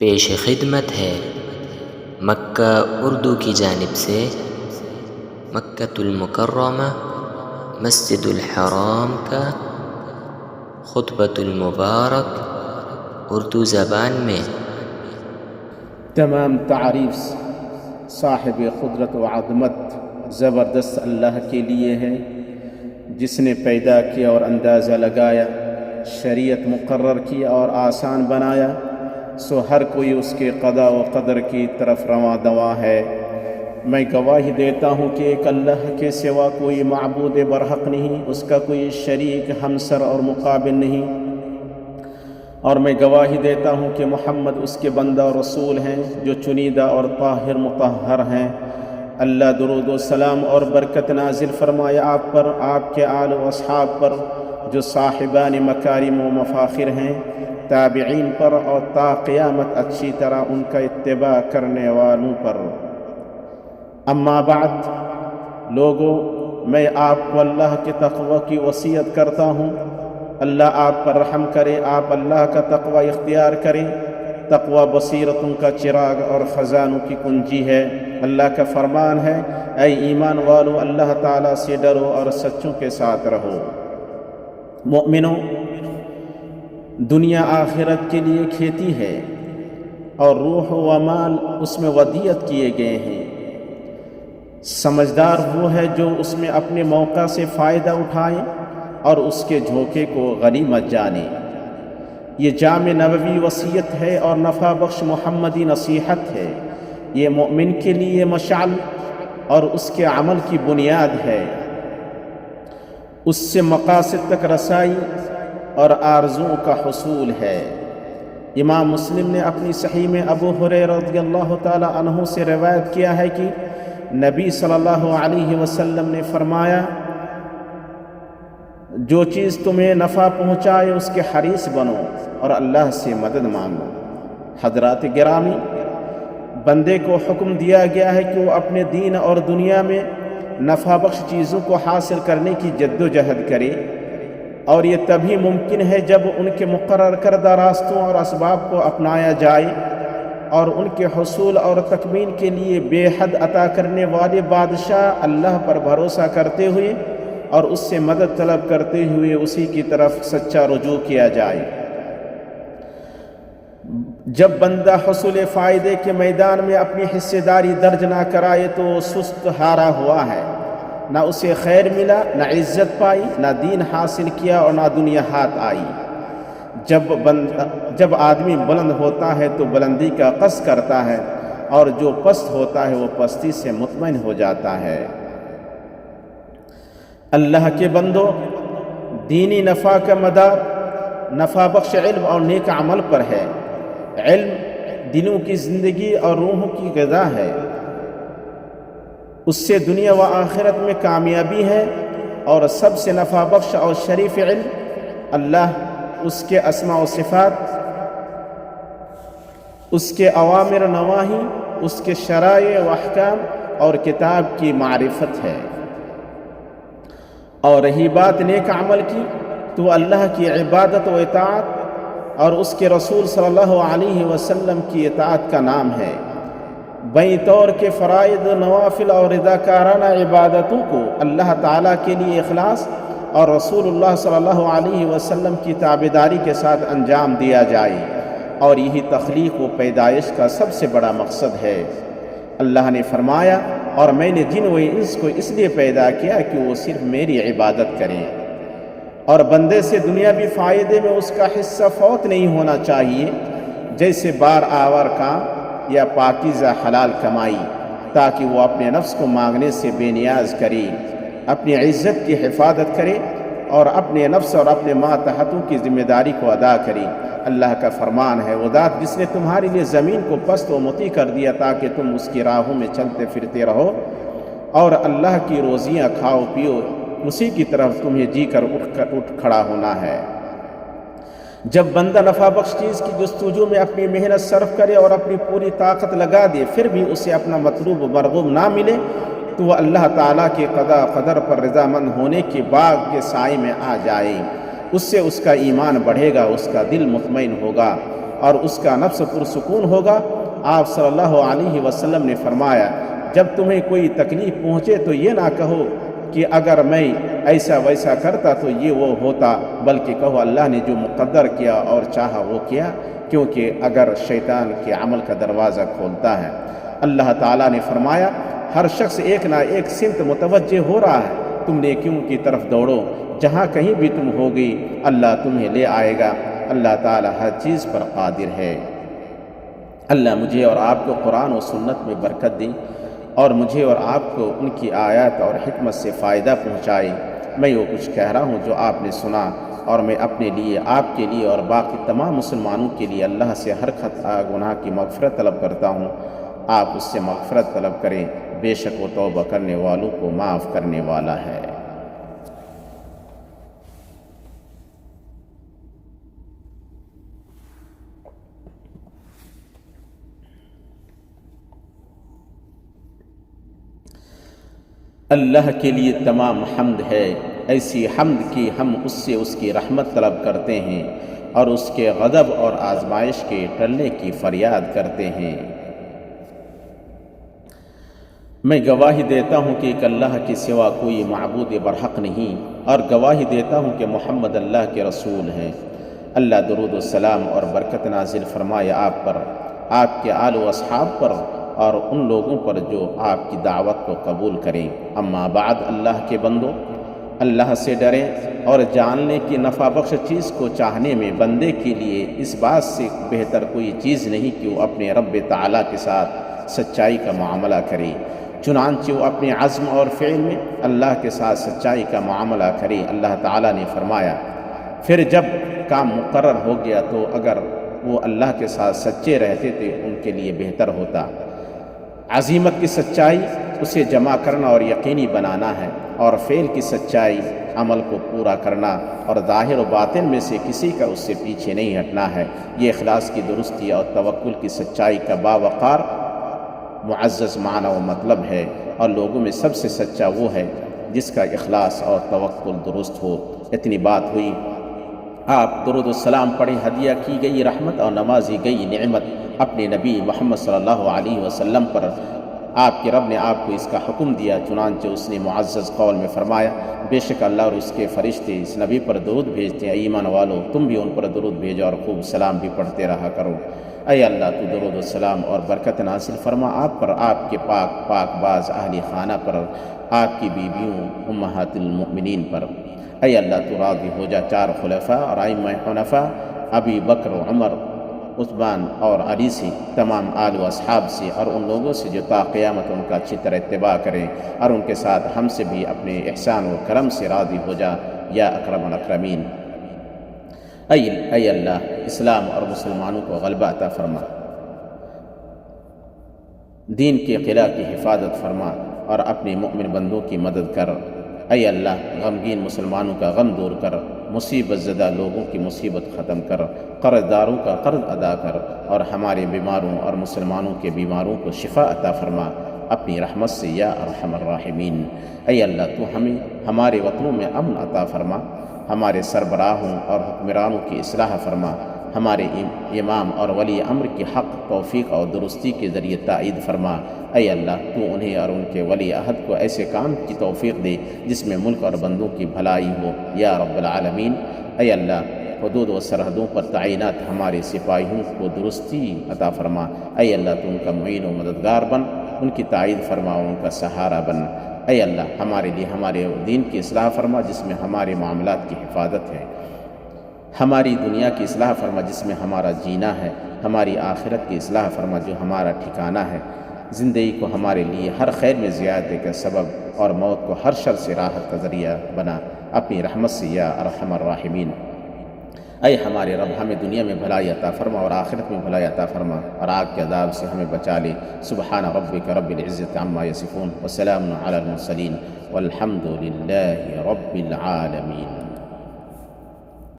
پیش خدمت ہے مکہ اردو کی جانب سے مکۃ المکرمہ مسجد الحرام کا خطبۃ المبارک اردو زبان میں۔ تمام تعریف صاحب قدرت و عظمت زبردست اللہ کے لیے ہے، جس نے پیدا کیا اور اندازہ لگایا، شریعت مقرر کیا اور آسان بنایا، سو ہر کوئی اس کے قضا و قدر کی طرف رواں دواں ہے۔ میں گواہی دیتا ہوں کہ ایک اللہ کے سوا کوئی معبود برحق نہیں، اس کا کوئی شریک ہمسر اور مقابل نہیں، اور میں گواہی دیتا ہوں کہ محمد اس کے بندہ اور رسول ہیں جو چنیدہ اور طاہر مطہر ہیں۔ اللہ درود و سلام اور برکت نازل فرمائے آپ پر، آپ کے آل و اصحاب پر جو صاحبان مکارم و مفاخر ہیں، تابعین پر اور تا قیامت اچھی طرح ان کا اتباع کرنے والوں پر۔ اما بعد، لوگو، میں آپ کو اللہ کے تقوی کی وصیت کرتا ہوں۔ اللہ آپ پر رحم کرے، آپ اللہ کا تقوی اختیار کریں۔ تقوی بصیرتوں کا چراغ اور خزانوں کی کنجی ہے۔ اللہ کا فرمان ہے، اے ایمان والو، اللہ تعالیٰ سے ڈرو اور سچوں کے ساتھ رہو۔ مومنو، دنیا آخرت کے لیے کھیتی ہے اور روح و مال اس میں ودیعت کیے گئے ہیں۔ سمجھدار وہ ہے جو اس میں اپنے موقع سے فائدہ اٹھائے اور اس کے جھونکے کو غنیمت جانے۔ یہ جامع نبوی وصیت ہے اور نفع بخش محمدی نصیحت ہے۔ یہ مومن کے لیے مشعل اور اس کے عمل کی بنیاد ہے۔ اس سے مقاصد تک رسائی اور آرزوؤں کا حصول ہے۔ امام مسلم نے اپنی صحیح میں ابو ہریرہ رضی اللہ تعالی عنہ سے روایت کیا ہے کہ نبی صلی اللہ علیہ وسلم نے فرمایا، جو چیز تمہیں نفع پہنچائے اس کے حریص بنو اور اللہ سے مدد مانگو۔ حضرات گرامی، بندے کو حکم دیا گیا ہے کہ وہ اپنے دین اور دنیا میں نفع بخش چیزوں کو حاصل کرنے کی جد و جہد کرے، اور یہ تبھی ممکن ہے جب ان کے مقرر کردہ راستوں اور اسباب کو اپنایا جائے اور ان کے حصول اور تکمیل کے لیے بے حد عطا کرنے والے بادشاہ اللہ پر بھروسہ کرتے ہوئے اور اس سے مدد طلب کرتے ہوئے اسی کی طرف سچا رجوع کیا جائے۔ جب بندہ حصول فائدے کے میدان میں اپنی حصہ داری درج نہ کرائے تو وہ سست ہارا ہوا ہے، نہ اسے خیر ملا، نہ عزت پائی، نہ دین حاصل کیا اور نہ دنیا ہاتھ آئی۔ جب آدمی بلند ہوتا ہے تو بلندی کا قصد کرتا ہے، اور جو پست ہوتا ہے وہ پستی سے مطمئن ہو جاتا ہے۔ اللہ کے بندو، دینی نفع کا مدار نفع بخش علم اور نیک عمل پر ہے۔ علم دلوں کی زندگی اور روحوں کی غذا ہے۔ اس سے دنیا و آخرت میں کامیابی ہے، اور سب سے نفع بخش اور شریف علم اللہ، اس کے اسماء و صفات، اس کے اوامر نواہی، اس کے شرائع و احکام اور کتاب کی معرفت ہے۔ اور رہی بات نیک عمل کی، تو اللہ کی عبادت و اطاعت اور اس کے رسول صلی اللہ علیہ وسلم کی اطاعت کا نام ہے۔ بیں طور کے فرائض، نوافل اور رضاکارانہ عبادتوں کو اللہ تعالیٰ کے لیے اخلاص اور رسول اللہ صلی اللہ علیہ وسلم کی تابعداری کے ساتھ انجام دیا جائے، اور یہی تخلیق و پیدائش کا سب سے بڑا مقصد ہے۔ اللہ نے فرمایا، اور میں نے جن و انس کو اس لیے پیدا کیا کہ وہ صرف میری عبادت کریں، اور بندے سے دنیاوی فائدے میں اس کا حصہ فوت نہیں ہونا چاہیے، جیسے بار آور کام یا پاکیزہ حلال کمائی، تاکہ وہ اپنے نفس کو مانگنے سے بے نیاز کرے، اپنی عزت کی حفاظت کرے اور اپنے نفس اور اپنے ماتحتوں کی ذمہ داری کو ادا کرے۔ اللہ کا فرمان ہے، وہ ذات جس نے تمہارے لیے زمین کو پست و مطیع کر دیا تاکہ تم اس کی راہوں میں چلتے پھرتے رہو، اور اللہ کی روزیاں کھاؤ پیو، اسی کی طرف تمہیں جی کر اٹھ کھڑا ہونا ہے۔ جب بندہ نفع بخش چیز کی جستجو میں اپنی محنت صرف کرے اور اپنی پوری طاقت لگا دے، پھر بھی اسے اپنا مطلوب و مرغوب نہ ملے، تو وہ اللہ تعالیٰ کے قضا قدر پر رضامند ہونے کے باغ کے سائے میں آ جائے۔ اس سے اس کا ایمان بڑھے گا، اس کا دل مطمئن ہوگا، اور اس کا نفس پرسکون ہوگا۔ آپ صلی اللہ علیہ وسلم نے فرمایا جب تمہیں کوئی تکلیف پہنچے تو یہ نہ کہو کہ اگر میں ایسا ویسا کرتا تو یہ وہ ہوتا، بلکہ کہو اللہ نے جو مقدر کیا اور چاہا وہ کیا، کیونکہ اگر شیطان کے عمل کا دروازہ کھولتا ہے۔ اللہ تعالیٰ نے فرمایا ہر شخص ایک نہ ایک سمت متوجہ ہو رہا ہے، تم نیکیوں کی طرف دوڑو، جہاں کہیں بھی تم ہوگی اللہ تمہیں لے آئے گا۔ اللہ تعالیٰ ہر چیز پر قادر ہے۔ اللہ مجھے اور آپ کو قرآن و سنت میں برکت دے اور مجھے اور آپ کو ان کی آیات اور حکمت سے فائدہ پہنچائے۔ میں وہ کچھ کہہ رہا ہوں جو آپ نے سنا، اور میں اپنے لیے، آپ کے لیے اور باقی تمام مسلمانوں کے لیے اللہ سے ہر خطا گناہ کی مغفرت طلب کرتا ہوں۔ آپ اس سے مغفرت طلب کریں، بے شک وہ توبہ کرنے والوں کو معاف کرنے والا ہے۔ اللہ کے لیے تمام حمد ہے، ایسی حمد کی ہم اس سے اس کی رحمت طلب کرتے ہیں اور اس کے غضب اور آزمائش کے ٹلنے کی فریاد کرتے ہیں۔ میں گواہی دیتا ہوں کہ ایک اللہ کے سوا کوئی معبود برحق نہیں، اور گواہی دیتا ہوں کہ محمد اللہ کے رسول ہیں۔ اللہ درود و سلام اور برکت نازل فرمائے آپ پر، آپ کے آل و اصحاب پر اور ان لوگوں پر جو آپ کی دعوت کو قبول کریں۔ اما بعد، اللہ کے بندو، اللہ سے ڈریں اور جان لیں کہ نفع بخش چیز کو چاہنے میں بندے کے لیے اس بات سے بہتر کوئی چیز نہیں کہ وہ اپنے رب تعالیٰ کے ساتھ سچائی کا معاملہ کرے۔ چنانچہ وہ اپنے عزم اور فعل میں اللہ کے ساتھ سچائی کا معاملہ کرے۔ اللہ تعالیٰ نے فرمایا پھر جب کام مقرر ہو گیا تو اگر وہ اللہ کے ساتھ سچے رہتے تو ان کے لیے بہتر ہوتا۔ عزیمت کی سچائی اسے جمع کرنا اور یقینی بنانا ہے، اور فعل کی سچائی عمل کو پورا کرنا اور ظاہر و باطن میں سے کسی کا اس سے پیچھے نہیں ہٹنا ہے۔ یہ اخلاص کی درستی اور توکل کی سچائی کا باوقار معزز معنی و مطلب ہے، اور لوگوں میں سب سے سچا وہ ہے جس کا اخلاص اور توکل درست ہو۔ اتنی بات ہوئی، آپ درود السلام پڑھیں، ہدیہ کی گئی رحمت اور نوازی گئی نعمت اپنے نبی محمد صلی اللہ علیہ وسلم پر۔ آپ کے رب نے آپ کو اس کا حکم دیا، چنانچہ اس نے معزز قول میں فرمایا بے شک اللہ اور اس کے فرشتے اس نبی پر درود بھیجتے ہیں، ایمان والو تم بھی ان پر درود بھیجو اور خوب سلام بھی پڑھتے رہا کرو۔ اے اللہ تو درود و سلام اور برکت نازل فرما آپ پر، آپ کے پاک باز اہل خانہ پر، آپ کی بیویوں امہات المؤمنین پر۔ اے اللہ تو راضی ہو جا چار خلفاء اور ائمہ حنفاء ابی بکر، عمر، عثمان اور علی سے، تمام آل و اصحاب سے، اور ان لوگوں سے جو تا قیامت ان کا اچھی طرح اتباع کریں، اور ان کے ساتھ ہم سے بھی اپنے احسان و کرم سے راضی ہو جا یا اکرم الاکرمین۔ اے اللہ اسلام اور مسلمانوں کو غلبہ عطا فرما، دین کے قلعہ کی حفاظت فرما اور اپنے مؤمن بندوں کی مدد کر۔ اے اللہ غمگین مسلمانوں کا غم دور کر، مصیبت زدہ لوگوں کی مصیبت ختم کر، قرض داروں کا قرض ادا کر، اور ہمارے بیماروں اور مسلمانوں کے بیماروں کو شفا عطا فرما اپنی رحمت سے یا ارحم الراحمین۔ اے اللہ تو ہمیں ہمارے وطنوں میں امن عطا فرما، ہمارے سربراہوں اور حکمرانوں کی اصلاح فرما، ہمارے امام اور ولی امر کی حق، توفیق اور درستی کے ذریعے تائید فرما۔ اے اللہ تو انہیں اور ان کے ولی عہد کو ایسے کام کی توفیق دے جس میں ملک اور بندوں کی بھلائی ہو یا رب العالمین۔ اے اللہ حدود و سرحدوں پر تعینات ہمارے سپاہیوں کو درستی عطا فرما۔ اے اللہ تو ان کا معین و مددگار بن، ان کی تائید فرما، ان کا سہارا بن۔ اے اللہ ہمارے لیے ہمارے دین کی اصلاح فرما جس میں ہمارے معاملات کی حفاظت ہے، ہماری دنیا کی اصلاح فرما جس میں ہمارا جینا ہے، ہماری آخرت کی اصلاح فرما جو ہمارا ٹھکانہ ہے، زندگی کو ہمارے لیے ہر خیر میں زیادتی کا سبب اور موت کو ہر شر سے راحت کا ذریعہ بنا اپنی رحمت سے یا ارحم الراحمین۔ اے ہمارے رب ہمیں دنیا میں بھلائی عطا فرما اور آخرت میں بھلائی عطا فرما، اور آگ کے عذاب سے ہمیں بچا لے۔ سبحان ربک رب العزت عما یصفون وسلام علی المرسلین والحمد للہ رب العالمین۔